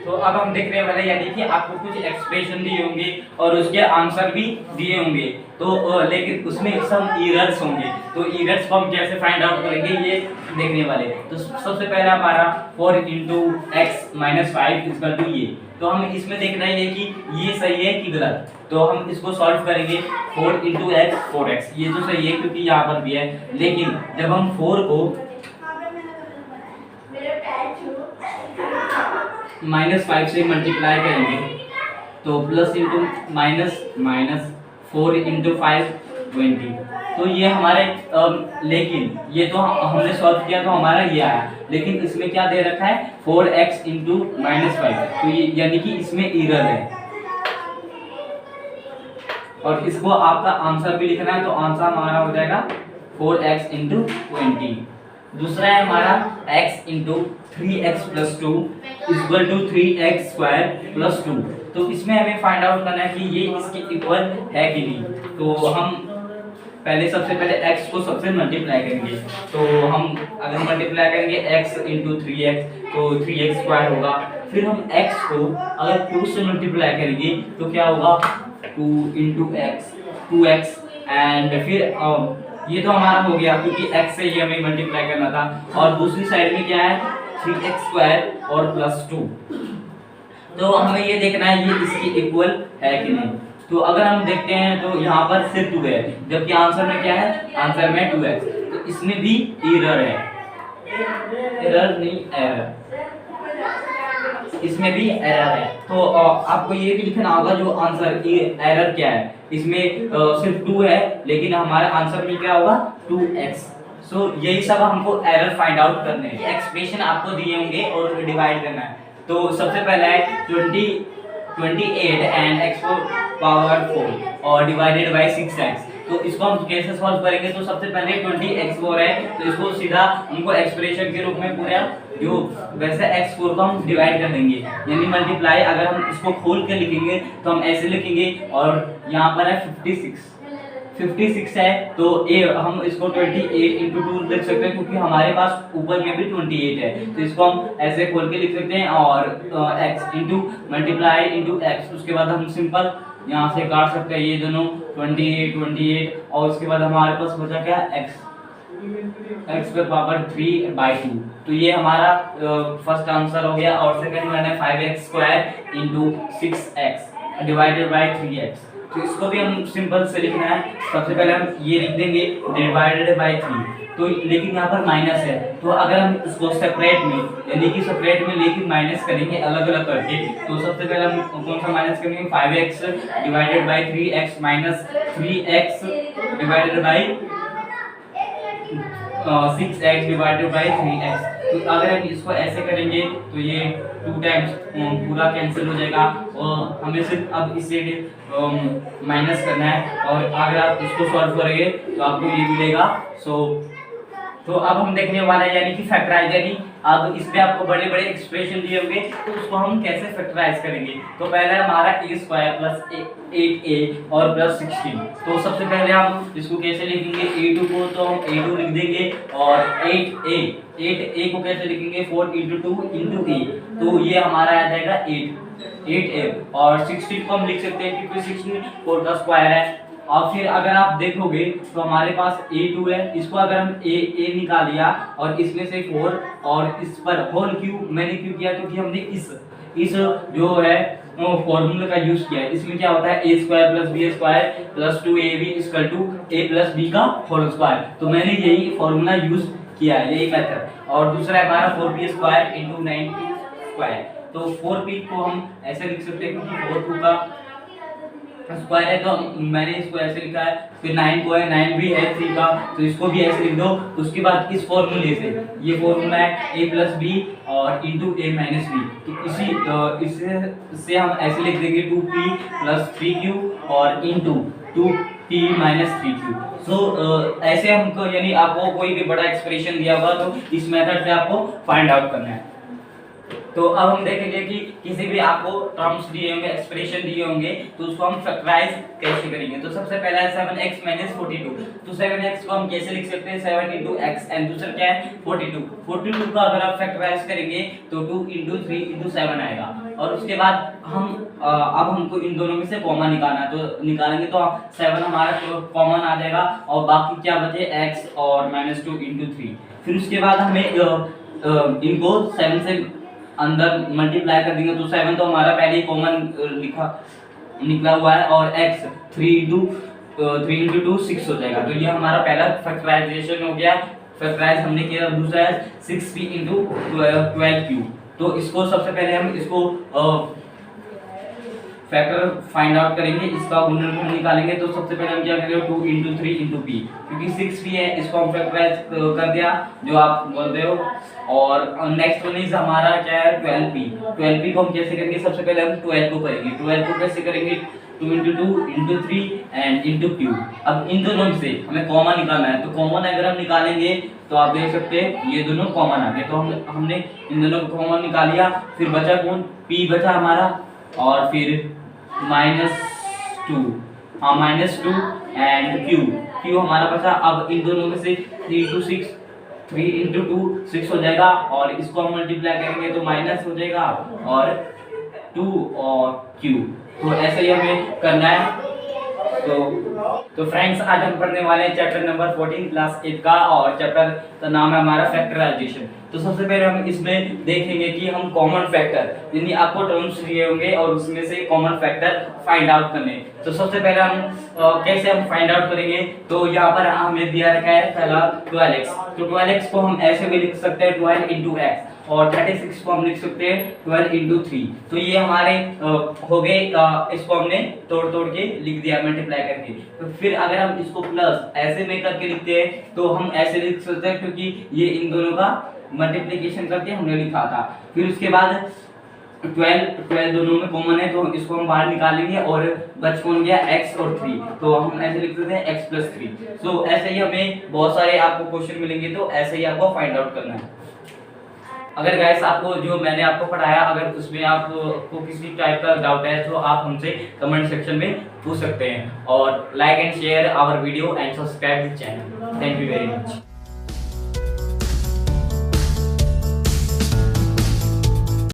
तो अब हम देखने वाले यानी कि आपको कुछ एक्सप्रेशन दिए होंगे और उसके आंसर भी दिए होंगे, तो लेकिन उसमें सब एरर्स होंगे, तो एरर्स को हम कैसे फाइंड आउट करेंगे ये देखने वाले। तो सबसे पहला हमारा 4 इंटू एक्स माइनस 5 ये, तो हम इसमें देखना है कि ये सही है कि गलत, तो हम इसको सॉल्व करेंगे। 4 इंटू एक्स 4x, ये तो सही है क्योंकि यहाँ पर भी है, लेकिन जब हम 4 को -5 से मल्टीप्लाई करेंगे तो plus into minus minus 4 into 5 20, तो ये हमारे लेकिन ये तो हमने सॉल्व किया तो हमारा ये आया, लेकिन इसमें क्या दे रखा है 4x इंटू -5, तो ये यानी कि इसमें एरर है और इसको आपका आंसर भी लिखना है, तो आंसर हमारा हो जाएगा 4x इंटू 20। दूसरा है हमारा x into 3x plus 2 equal to 3x square plus 2, तो इसमें हमें फाइंड आउट करना है कि ये इसके इक्वल है कि नहीं। तो हम सबसे पहले x को सबसे मल्टीप्लाई करेंगे, तो हम अगर मल्टीप्लाई करेंगे x इंटू 3x तो 3x स्क्वायर होगा, फिर हम x को अगर 2 से मल्टीप्लाई करेंगे तो क्या होगा 2 इंटू एक्स 2x, एंड फिर ये तो हमारा हो गया क्योंकि x से ये हमें मल्टीप्लाई करना था, और दूसरी साइड में क्या है 3x स्क्वायर और प्लस 2, तो हमें ये देखना है ये इसकी इक्वल है कि नहीं। तो अगर हम देखते हैं तो यहाँ पर सिर्फ 2 है, जबकि आंसर में क्या है, आंसर में 2x, तो इसमें भी एरर है, एरर नहीं एरर, इसमें भी एरर है। तो आपको ये भी लिखना होगा जो आंसर एरर क्या है, इसमें सिर्फ 2 है लेकिन हमारा आंसर में क्या होगा 2x। सो यही सब हमको एरर फाइंड आउट करने हैं। एक्सप्रेशन आपको दिए होंगे और डिवाइड करना है, तो सबसे पहला है 28 एंड x पावर 4 और डिवाइडेड बाय 6x, तो इसको हम कैसे सॉल्व करेंगे। तो सबसे पहले 20x4 है, तो इसको सीधा हमको एक्सप्रेशन के रूप में पूरा जो वैसे x4 को हम डिवाइड कर देंगे, यानी मल्टीप्लाई। अगर हम इसको खोल के लिखेंगे तो हम ऐसे लिखेंगे, और यहाँ पर है 56 है, तो हम इसको 28 इंटू 2 लिख सकते हैं क्योंकि हमारे पास ऊपर में भी 28 है, तो इसको हम ऐसे खोल के लिख सकते हैं, और x into multiply into x, उसके बाद हम सिंपल यहाँ से काट सकते हैं ये दोनों 28 और उसके बाद हमारे पास बचा क्या x पे पावर 3/2, तो ये हमारा फर्स्ट आंसर हो गया। और सेकंड वन है 5x square into 6x divided by 3x, तो इसको भी हम सिंपल से लिखना है। सबसे पहले हम ये लिख देंगे डिवाइडेड बाय 3, तो लेकिन यहाँ पर माइनस है, तो अगर हम इसको सेपरेट में यानी कि सेपरेट में लेकिन माइनस करेंगे अलग अलग करके, तो सबसे पहले हम कौन सा माइनस करेंगे 5x divided by 3x minus 3x divided by 6x divided by 3x, तो अगर हम इसको ऐसे करेंगे तो ये 2 टाइम्स पूरा कैंसिल हो जाएगा, और हमें सिर्फ अब इसे माइनस करना है, और अगर आप इसको सॉल्व करेंगे तो आपको ये मिलेगा। तो अब हम देखने वाला है यानी कि फैक्टराइज, यानी अब इस पे आपको बड़े बड़े एक्सप्रेशन दिए होंगे, तो उसको हम कैसे फैक्टराइज करेंगे। तो पहला हमारा a स्क्वायर प्लस 8a और प्लस 16, तो सबसे पहले हम इसको कैसे लिखेंगे, a2 को तो हम a2 लिख देंगे, और 8a को कैसे लिखेंगे 4 इंटू 2 इंटू a, तो ये हमारा आ जाएगा 8a, और 16 को हम लिख सकते हैं क्योंकि 16 4 का स्क्वायर है। और फिर अगर आप देखोगे तो हमारे पास a2 है, इसको अगर हम a निकाल लिया और इसमें से 4 और इस पर होल क्यूब, मैंने क्यों किया क्योंकि हमने इस जो है फॉर्मूले का यूज किया है। इसमें क्या होता है a square plus b square plus 2ab equal to a plus b का होल स्क्वायर, तो मैंने यही फॉर्मूला यूज किया है, यही मेथड। और दूसरा हमारा 4b square into 9b square, तो 4b को हम ऐसे लिख सकते हैं क्योंकि 4 का स्क्वायर है, तो मैंने इसको ऐसे लिखा है। फिर 9 को है, 9 भी है 3 का, तो इसको भी ऐसे लिख दो। उसके बाद इस फॉर्मूले से, ये फॉर्मूला है a प्लस बी और इंटू a माइनस बी, तो इससे हम ऐसे लिख देंगे 2p प्लस 3q और इंटू 2p माइनस 3q। सो ऐसे हमको यानी आपको कोई भी बड़ा एक्सप्रेशन दिया होगा तो इस मेथड से आपको फाइंड आउट करना है। तो अब हम देखेंगे कि किसी भी आपको टर्म्स दिए होंगे, एक्सप्रेशन दिए होंगे, तो उसको हम फैक्टराइज कैसे करेंगे। तो सबसे पहला है 7x - 42। तो 7x को हम कैसे लिख सकते हैं, 7 × x, एंड दूसरा क्या है 42। 42 का अगर आप फैक्टराइज करेंगे तो 2 × 3 × 7 आएगा। और उसके बाद हम अब हमको इन दोनों में से कॉमन निकालना है, तो निकालेंगे तो 7 हमारा कॉमन आ जाएगा और बाकी क्या बचे x और -2 × 3। फिर उसके बाद हमें इनको 7 से अंदर मल्टीप्लाई कर देंगे, तो 7 तो हमारा पहले ही कॉमन निकला हुआ है, और x 3 × 2 6 हो जाएगा। तो ये हमारा पहला फैक्टराइजेशन हो गया, फैक्टराइज हमने किया। दूसरा है 6p × 12q। तो इसको सबसे पहले हम इसको फैक्टर फाइंड आउट करेंगे, इसका गुणनफल निकालेंगे। तो सबसे पहले हम क्या करेंगे 2 × 3 × p, क्योंकि 6p है, इसको हम फैक्टराइज कर दिया जो आप बोलते हो। और नेक्स्ट वन इज हमारा क्या है 12p। 12p को हम कैसे करेंगे, सबसे पहले हम 12 को करेंगे। 12 को कैसे करेंगे 2 × 2 × 3 एंड × q। अब इन दोनों में से हमें कॉमन निकालना है, तो कॉमन अगर हम निकालेंगे तो आप देख सकते हैं ये दोनों कॉमन आ गए। तो हमने इन दोनों को कॉमन निकाल लिया। फिर बचा कौन, p बचा हमारा, और फिर -2, हाँ -2 एंड q हमारा बचा। अब इन दोनों में से 3 × 6 3 × 2 6 हो जाएगा, और इसको हम मल्टीप्लाई करेंगे तो माइनस हो जाएगा, और 2 और q। तो ऐसे ही हमें करना है। तो फ्रेंड्स आज हम पढ़ने वाले हैं चैप्टर नंबर 14 क्लास 8 का, और चैप्टर का नाम है हमारा फैक्टराइजेशन। तो सबसे पहले हम इसमें देखेंगे कि हम कॉमन फैक्टर, यानी आपको टर्म्स दिए होंगे और उसमें से कॉमन फैक्टर फाइंड आउट करने। तो सबसे पहले हम कैसे हम फाइंड आउट करेंगे, तो यहाँ पर हमें दिया रखा है पहला 12x। तो 12x को हम ऐसे भी लिख सकते हैं 12 × x, और 36 को हम लिख सकते हैं 12 × 3। तो ये हमारे हो गए, इसको हमने तोड़ के लिख दिया मल्टीप्लाई करके। तो फिर अगर हम इसको प्लस ऐसे में करके लिखते हैं तो हम ऐसे लिख सकते हैं, क्योंकि ये इन दोनों का मल्टीप्लिकेशन करके हमने लिखा था। फिर उसके बाद 12 दोनों में कॉमन है, तो इसको हम बाहर निकालेंगे, और बच कौन गया x और 3। तो हम ऐसे लिख सकते हैं x + 3। सो ऐसे ही हमें बहुत सारे आपको क्वेश्चन मिलेंगे, तो ऐसे ही आपको फाइंड आउट करना है। अगर गाइस आपको जो मैंने आपको पढ़ाया, अगर उसमें आपको किसी टाइप का डाउट है तो आप हमसे कमेंट सेक्शन में पूछ सकते हैं। और like and share our video and subscribe the channel. Thank you very much.